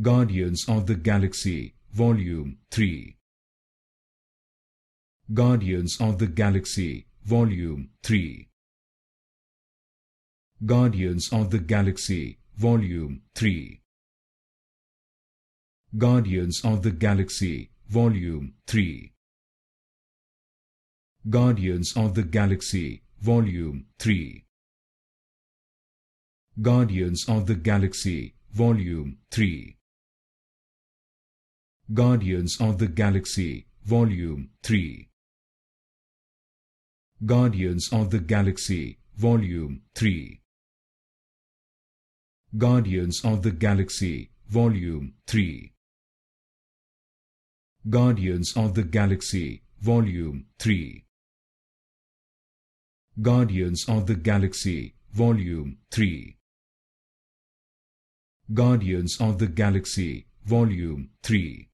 Guardians of the Galaxy, Volume 3. Guardians of the Galaxy, Volume 3. Guardians of the Galaxy, Volume 3. Guardians of the Galaxy, Volume 3. Guardians of the Galaxy, Volume 3. Guardians of the Galaxy, Volume 3. Guardians of the Galaxy, Volume 3. Guardians of the Galaxy, Volume 3. Guardians of the Galaxy, Volume 3. Guardians of the Galaxy, Volume 3. Guardians of the Galaxy, Volume 3. Guardians of the Galaxy, Volume 3.